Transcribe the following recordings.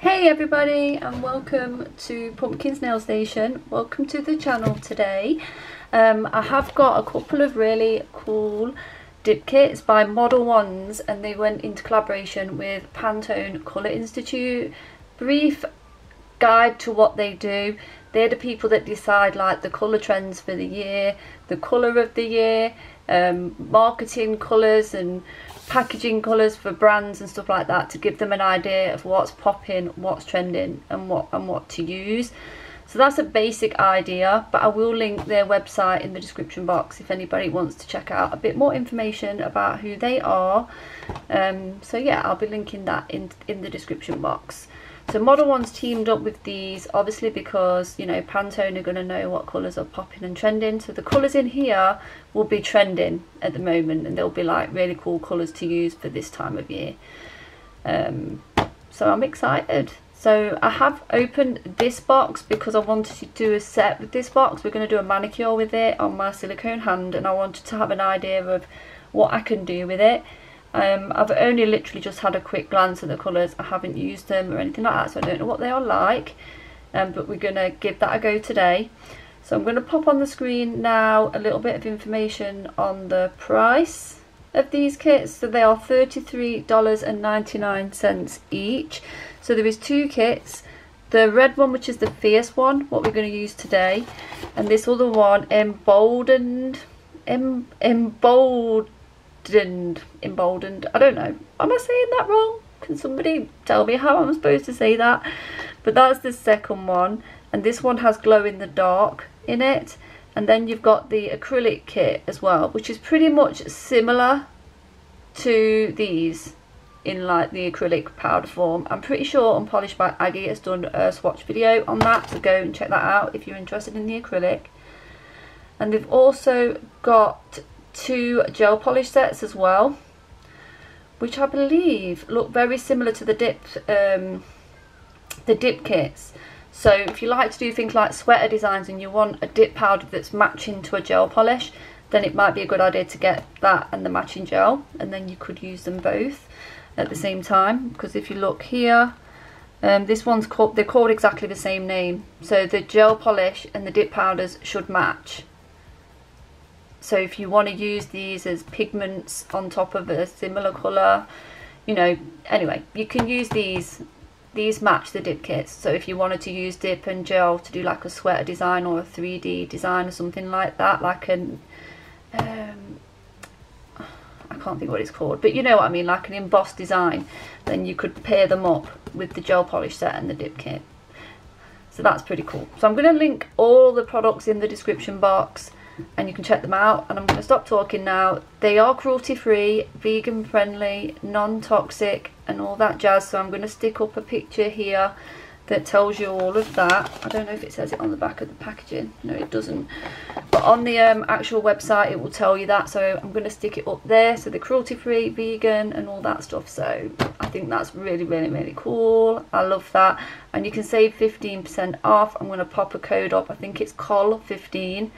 Hey everybody, and welcome to Pumpkin's Nail Station. Welcome to the channel today. I have got a couple of really cool dip kits by Modelones, and they went into collaboration with Pantone Colour Institute. Brief guide to what they do. They're the people that decide like the colour trends for the year, the colour of the year, marketing colours and packaging colours for brands and stuff like that, to give them an idea of what's popping, what's trending and what to use. So that's a basic idea, but I will link their website in the description box if anybody wants to check out a bit more information about who they are. So yeah, I'll be linking that in the description box. So Modelones teamed up with these obviously because, you know, Pantone are going to know what colours are popping and trending. So the colours in here will be trending at the moment, and they'll be like really cool colours to use for this time of year. So I'm excited. So I have opened this box because I wanted to do a set with this box. We're going to do a manicure with it on my silicone hand, and I wanted to have an idea of what I can do with it. I've only literally just had a quick glance at the colours. I haven't used them or anything like that, so I don't know what they are like, but we're going to give that a go today. So I'm going to pop on the screen now a little bit of information on the price of these kits. So they are $33.99 each. So there is two kits, the red one, which is the fierce one, what we're going to use today, and this other one, emboldened, I don't know, am I saying that wrong? Can somebody tell me how I'm supposed to say that? But that's the second one, and this one has glow in the dark in it. And then you've got the acrylic kit as well, which is pretty much similar to these in like the acrylic powder form. I'm pretty sure Unpolished by Aggie has done a swatch video on that, so go and check that out if you're interested in the acrylic. And they've also got two gel polish sets as well, which I believe look very similar to the dip kits. So if you like to do things like sweater designs and you want a dip powder that's matching to a gel polish, then it might be a good idea to get that and the matching gel, and then you could use them both at the same time. Because if you look here, this one's called, they're called exactly the same name, so the gel polish and the dip powders should match. So if you want to use these as pigments on top of a similar colour, you know, anyway, you can use these match the dip kits. So if you wanted to use dip and gel to do like a sweater design or a 3D design or something like that, like an I can't think what it's called, but you know what I mean, like an embossed design, then you could pair them up with the gel polish set and the dip kit. So that's pretty cool. So I'm going to link all the products in the description box, and you can check them out. And I'm going to stop talking now. They are cruelty free, vegan friendly, non-toxic and all that jazz. So I'm going to stick up a picture here that tells you all of that. I don't know if it says it on the back of the packaging. No, it doesn't, but on the actual website it will tell you that. So I'm going to stick it up there. So they're cruelty free, vegan and all that stuff. So I think that's really, really, really cool. I love that. And you can save 15% off. I'm going to pop a code up. I think it's COL15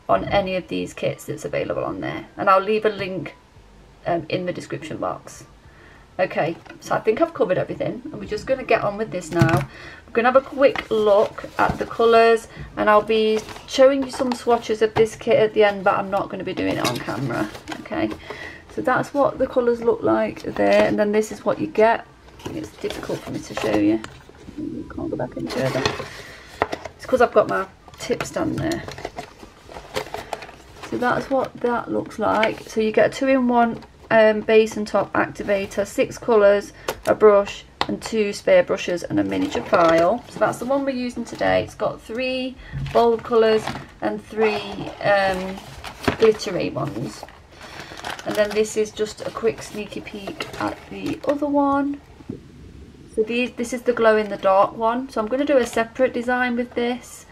on any of these kits that's available on there, and I'll leave a link in the description box. Okay, so I think I've covered everything, and we're just going to get on with this now. We're going to have a quick look at the colours, and I'll be showing you some swatches of this kit at the end, but I'm not going to be doing it on camera. Okay, so that's what the colours look like there, and then this is what you get. It's difficult for me to show you. Can't go back any further. It's because I've got my tip stand there. So that's what that looks like. So you get a 2-in-1 base and top activator, 6 colours, a brush and 2 spare brushes and a miniature file. So that's the one we're using today. It's got 3 bold colours and 3 glittery ones. And then this is just a quick sneaky peek at the other one. So this is the glow in the dark one. So I'm going to do a separate design with this.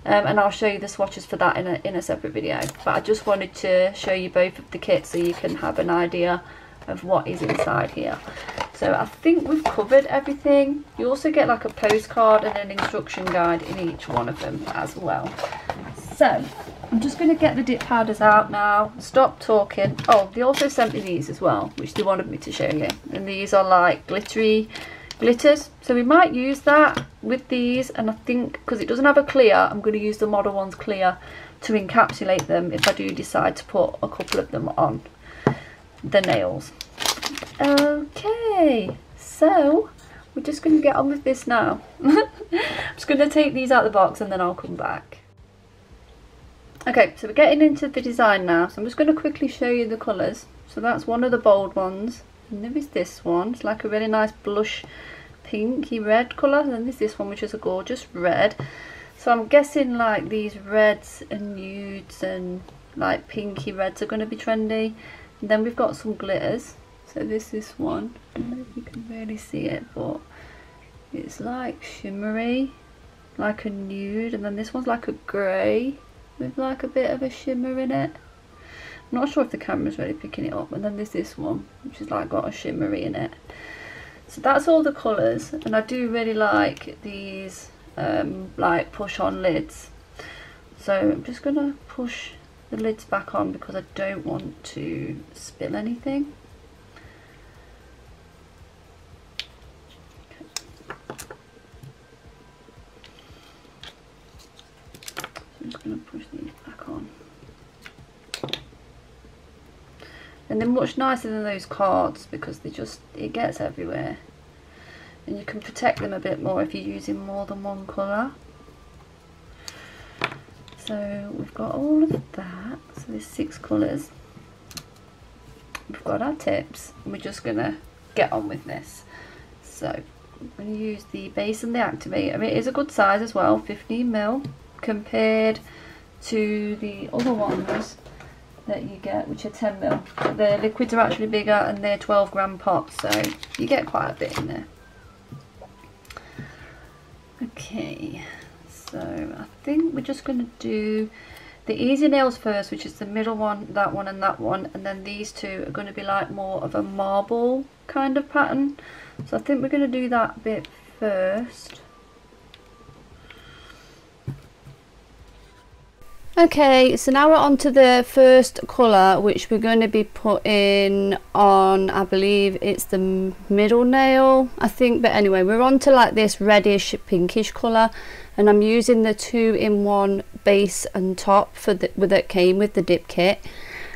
And I'll show you the swatches for that in a separate video, but I just wanted to show you both of the kits so you can have an idea of what is inside here. So I think we've covered everything. You also get like a postcard and an instruction guide in each one of them as well. So I'm just going to get the dip powders out now, stop talking. Oh, they also sent me these as well, which they wanted me to show you, and these are like glittery glitters. So we might use that with these, and I think because it doesn't have a clear, I'm going to use the Modelones clear to encapsulate them if I do decide to put a couple of them on the nails. Okay, so we're just going to get on with this now. I'm just going to take these out of the box and then I'll come back. Okay, so we're getting into the design now, so I'm just going to quickly show you the colours. So that's one of the bold ones, and there is this one. It's like a really nice blush pinky red colour, and then there's this one which is a gorgeous red. So I'm guessing like these reds and nudes and like pinky reds are going to be trendy. And then we've got some glitters. So this one, I don't know if you can really see it, but it's like shimmery, like a nude, and then this one's like a grey with like a bit of a shimmer in it. I'm not sure if the camera's really picking it up. And then there's this one which is like got a shimmery in it. So that's all the colours, and I do really like these like push on lids. So I'm just gonna push the lids back on because I don't want to spill anything. I'm just going to push these back on. And they're much nicer than those cards because they just, it gets everywhere. And you can protect them a bit more if you're using more than one colour. So we've got all of that. So there's 6 colours. We've got our tips and we're just going to get on with this. So I'm going to use the base and the activator. It is a good size as well, 15mm. Compared to the other ones that you get, which are 10mm. The liquids are actually bigger and they're 12g pots, so you get quite a bit in there. Okay, so I think we're just going to do the easy nails first, which is the middle one, that one and that one, and then these two are going to be like more of a marble kind of pattern. So I think we're going to do that bit first. Okay, so now we're on to the first colour, which we're going to be putting on, I believe it's the middle nail, I think. But anyway, we're on to like this reddish pinkish colour, and I'm using the 2-in-1 base and top for that came with the dip kit.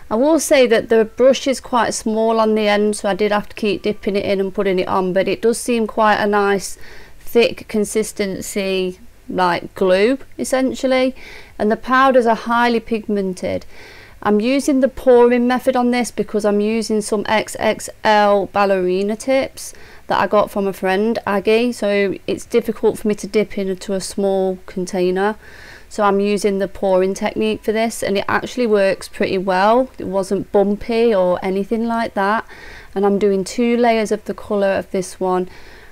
I will say that the brush is quite small on the end, so I did have to keep dipping it in and putting it on, but it does seem quite a nice thick consistency, like glue essentially. And the powders are highly pigmented. I'm using the pouring method on this because I'm using some XXL ballerina tips that I got from a friend, Aggie, so it's difficult for me to dip into a small container. So I'm using the pouring technique for this, and it actually works pretty well. It wasn't bumpy or anything like that. And I'm doing 2 layers of the colour of this one.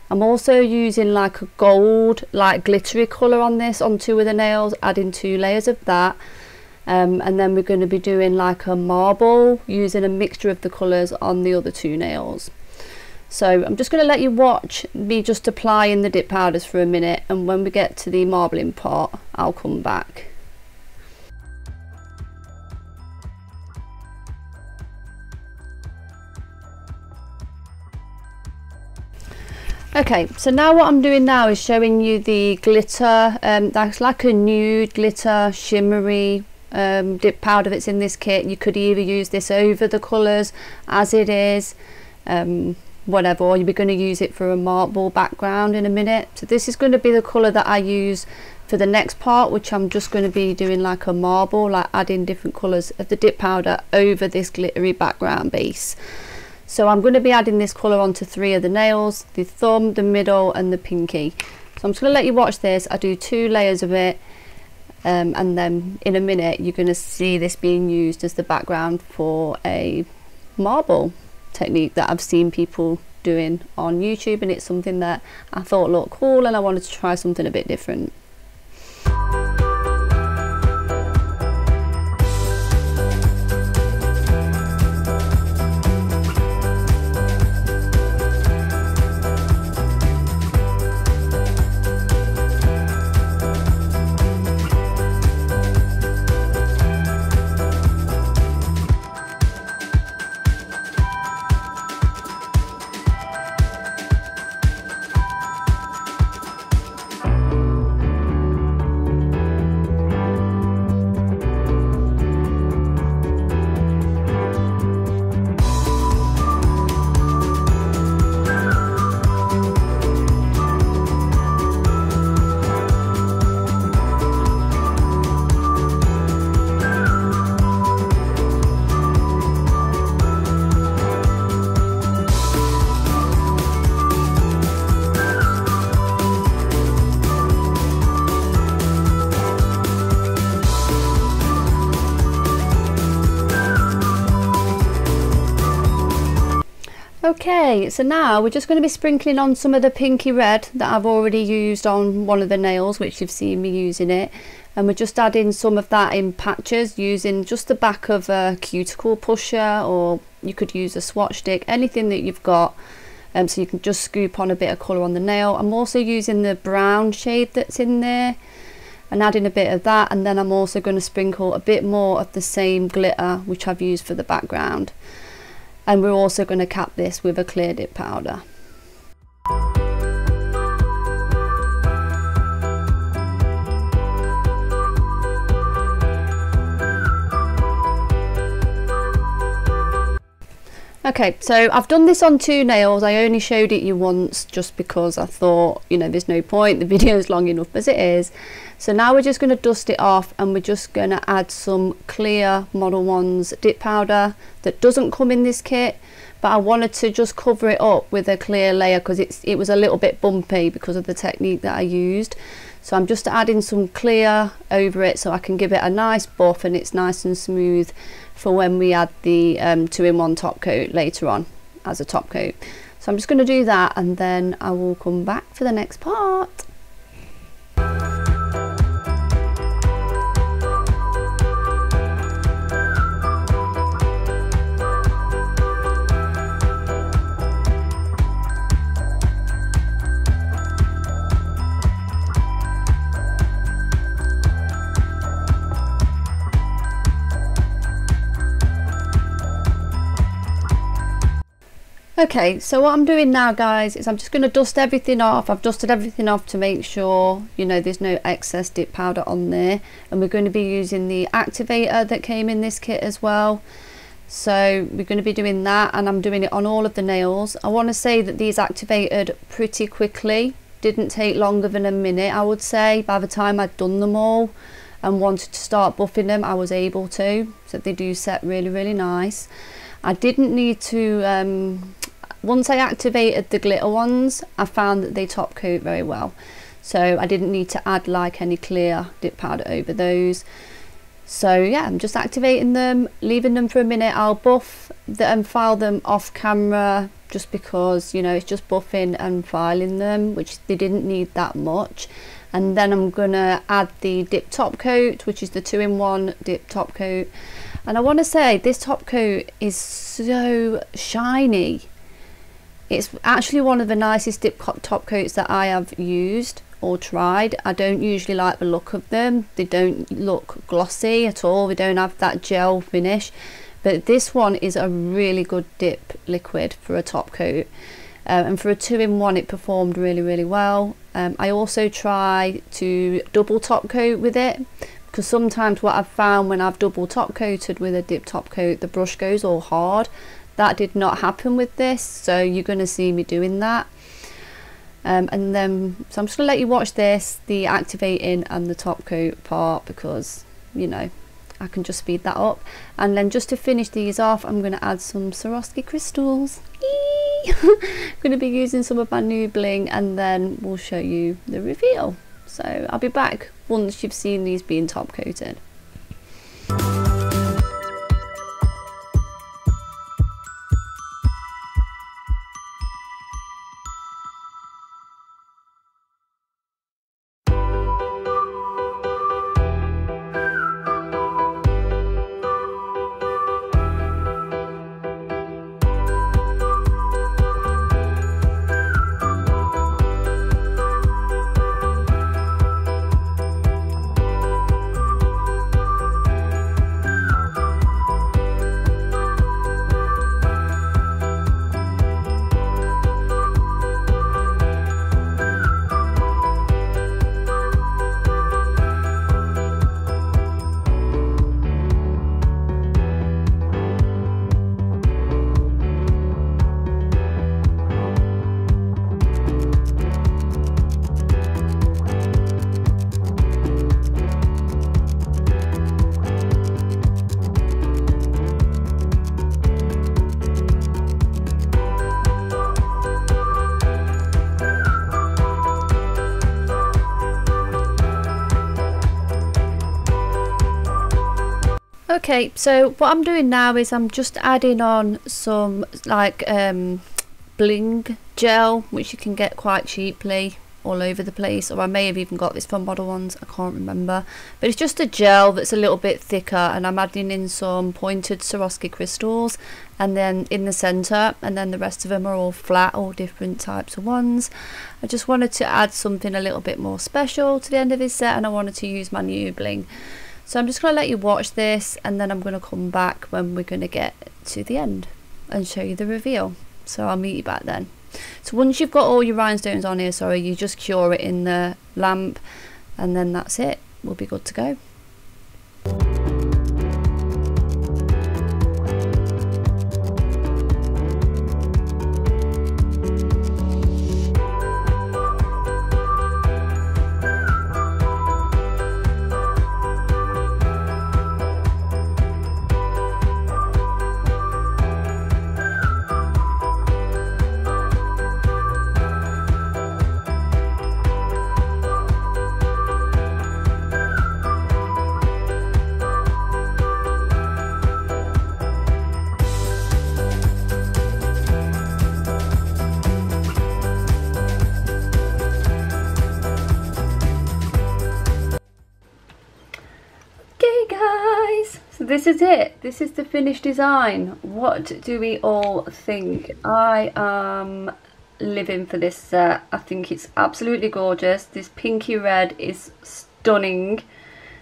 I'm also using like a gold, like glittery colour on this, on 2 of the nails, adding 2 layers of that. And then we're going to be doing like a marble, using a mixture of the colours on the other 2 nails. So I'm just going to let you watch me just applying the dip powders for a minute, and when we get to the marbling part, I'll come back. Okay, so now what I'm doing now is showing you the glitter. That's like a nude glitter shimmery dip powder that's in this kit. You could either use this over the colours as it is, whatever, or you're going to use it for a marble background in a minute. So this is going to be the colour that I use for the next part, which I'm just going to be doing like a marble, like adding different colours of the dip powder over this glittery background base. So I'm going to be adding this colour onto 3 of the nails, the thumb, the middle and the pinky. So I'm just going to let you watch this. I do 2 layers of it, and then in a minute you're going to see this being used as the background for a marble technique that I've seen people doing on YouTube, and it's something that I thought looked cool and I wanted to try something a bit different. Okay, so now we're just going to be sprinkling on some of the pinky red that I've already used on one of the nails, which you've seen me using it. And we're just adding some of that in patches using just the back of a cuticle pusher, or you could use a swatch stick, anything that you've got. So you can just scoop on a bit of colour on the nail. I'm also using the brown shade that's in there and adding a bit of that, and then I'm also going to sprinkle a bit more of the same glitter which I've used for the background. And we're also going to cap this with a clear dip powder. Okay, so I've done this on 2 nails. I only showed it you once just because I thought, you know, there's no point, the video is long enough as it is. So now we're just going to dust it off, and we're just going to add some clear Modelones dip powder that doesn't come in this kit, but I wanted to just cover it up with a clear layer because it was a little bit bumpy because of the technique that I used. So I'm just adding some clear over it so I can give it a nice buff and it's nice and smooth for when we add the 2-in-1 top coat later on as a top coat. So I'm just going to do that, and then I will come back for the next part. Okay, so what I'm doing now, guys, is I'm just going to dust everything off. I've dusted everything off to make sure, you know, there's no excess dip powder on there. And we're going to be using the activator that came in this kit as well. So we're going to be doing that, and I'm doing it on all of the nails. I want to say that these activated pretty quickly. Didn't take longer than a minute, I would say. By the time I'd done them all and wanted to start buffing them, I was able to. So they do set really, really nice. I didn't need to, once I activated the glitter ones, I found that they top coat very well. So I didn't need to add like any clear dip powder over those. So yeah, I'm just activating them, leaving them for a minute. I'll buff and file them off camera just because, you know, it's just buffing and filing them, which they didn't need that much. And then I'm gonna add the dip top coat, which is the 2-in-1 dip top coat. And I want to say this top coat is so shiny. It's actually one of the nicest dip top coats that I have used or tried. I don't usually like the look of them. They don't look glossy at all. They don't have that gel finish. But this one is a really good dip liquid for a top coat. And for a 2-in-1 it performed really, really well. I also try to double top coat with it, because sometimes what I've found when I've double top coated with a dip top coat, the brush goes all hard. That did not happen with this, so you're going to see me doing that. And then, so I'm just going to let you watch this, the activating and the top coat part, because, you know, I can just speed that up. And then just to finish these off, I'm going to add some Swarovski crystals. I'm going to be using some of my new bling, and then we'll show you the reveal. So I'll be back once you've seen these being top coated. Okay, so what I'm doing now is I'm just adding on some like Bling gel, which you can get quite cheaply all over the place, or I may have even got this from Modelones, I can't remember, but it's just a gel that's a little bit thicker, and I'm adding in some pointed Swarovski crystals and then in the center, and then the rest of them are all flat, all different types of ones. I just wanted to add something a little bit more special to the end of this set, and I wanted to use my new bling. So I'm just going to let you watch this, and then I'm going to come back when we're going to get to the end and show you the reveal. So I'll meet you back then. So once you've got all your rhinestones on here, sorry, you just cure it in the lamp, and then that's it. We'll be good to go. This is it. This is the finished design. What do we all think? I am living for this set. I think it's absolutely gorgeous. This pinky red is stunning.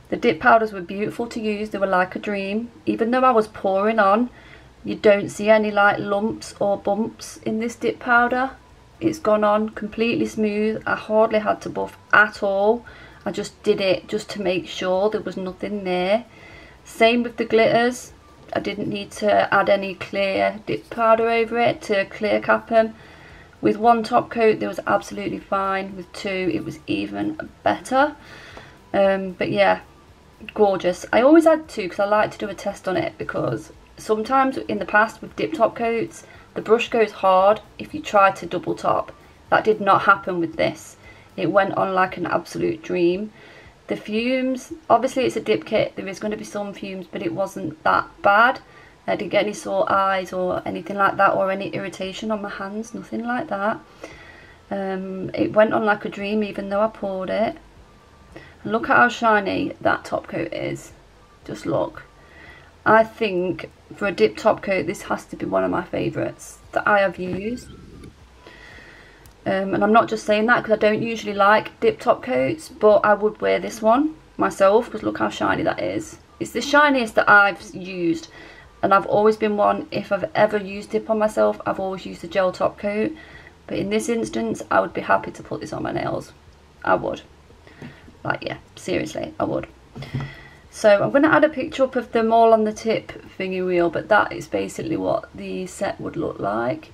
The dip powders were beautiful to use. They were like a dream. Even though I was pouring on, you don't see any like lumps or bumps in this dip powder. It's gone on completely smooth. I hardly had to buff at all. I just did it just to make sure there was nothing there. Same with the glitters. I didn't need to add any clear dip powder over it to clear cap them. With one top coat they was absolutely fine. With two it was even better. But yeah, gorgeous. I always add two because I like to do a test on it, because sometimes in the past with dip top coats the brush goes hard if you try to double top. That did not happen with this. It went on like an absolute dream. The fumes, obviously it's a dip kit, there is going to be some fumes, but it wasn't that bad. I didn't get any sore eyes or anything like that, or any irritation on my hands, nothing like that. It went on like a dream even though I poured it. And look at how shiny that top coat is. Just look. I think for a dip top coat this has to be one of my favourites that I have used. And I'm not just saying that because I don't usually like dip top coats, but I would wear this one myself because look how shiny that is. It's the shiniest that I've used, and I've always been one, if I've ever used dip on myself, I've always used a gel top coat. But in this instance I would be happy to put this on my nails. I would. Like, yeah, seriously, I would. So I'm going to add a picture up of them all on the tip thingy wheel, but that is basically what the set would look like.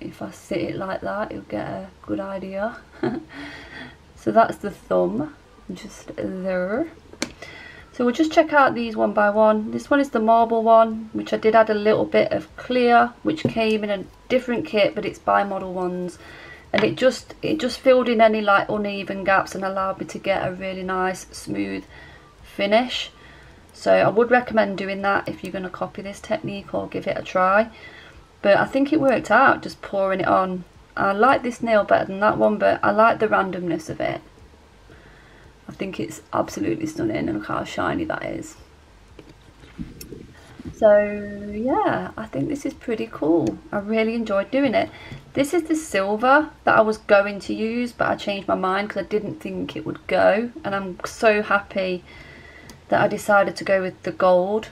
If I sit it like that, you'll get a good idea. So that's the thumb, just there. So we'll just check out these one by one. This one is the marble one, which I did add a little bit of clear, which came in a different kit, but it's by Modelones, and it just filled in any like uneven gaps and allowed me to get a really nice smooth finish. So I would recommend doing that if you're going to copy this technique or give it a try. But I think it worked out, just pouring it on. I like this nail better than that one, but I like the randomness of it. I think it's absolutely stunning, and look how shiny that is. So yeah, I think this is pretty cool. I really enjoyed doing it. This is the silver that I was going to use, but I changed my mind because I didn't think it would go. And I'm so happy that I decided to go with the gold.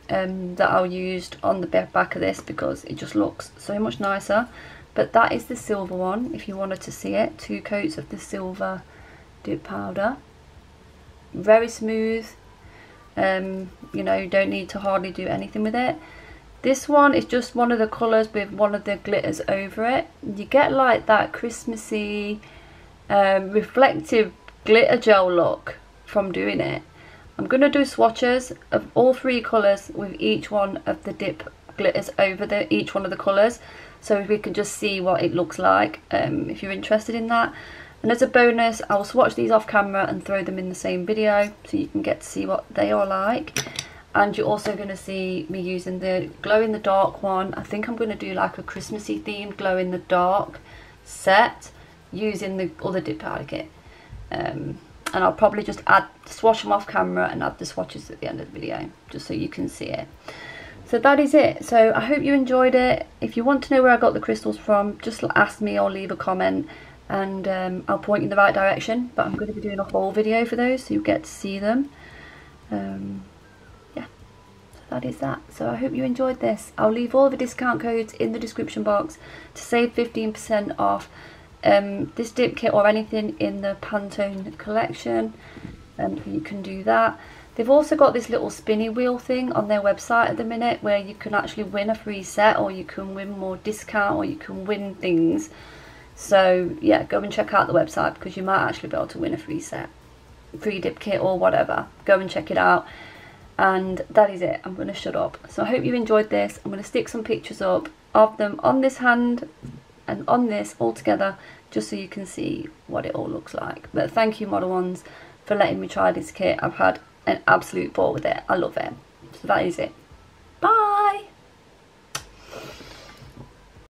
That I used on the back of this because it just looks so much nicer. But that is the silver one if you wanted to see it. 2 coats of the silver dip powder. Very smooth. You know, you don't need to hardly do anything with it. This one is just one of the colours with one of the glitters over it. You get like that Christmassy reflective glitter gel look from doing it. I'm going to do swatches of all 3 colours with each one of the dip glitters over each one of the colours, so we can just see what it looks like if you're interested in that. And as a bonus, I will swatch these off camera and throw them in the same video so you can get to see what they are like. and you're also going to see me using the glow in the dark one. I think I'm going to do like a Christmassy themed glow in the dark set using the other dip powder kit, and I'll probably just swatch them off camera and add the swatches at the end of the video just so you can see it. So that is it. So I hope you enjoyed it. If you want to know where I got the crystals from, just ask me or leave a comment, and I'll point you in the right direction. But I'm going to be doing a haul video for those so you get to see them. Yeah, so that is that. So I hope you enjoyed this. I'll leave all the discount codes in the description box to save 15% off this dip kit or anything in the Pantone collection, and you can do that. They've also got this little spinny wheel thing on their website at the minute where you can actually win a free set, or you can win more discount, or you can win things. So yeah, go and check out the website because you might actually be able to win a free set, free dip kit or whatever. Go and check it out. And that is it. I'm going to shut up. So I hope you enjoyed this. I'm going to stick some pictures up of them on this hand and on this all together just so you can see what it all looks like. But thank you, Modelones, for letting me try this kit. I've had an absolute ball with it. I love it. So that is it.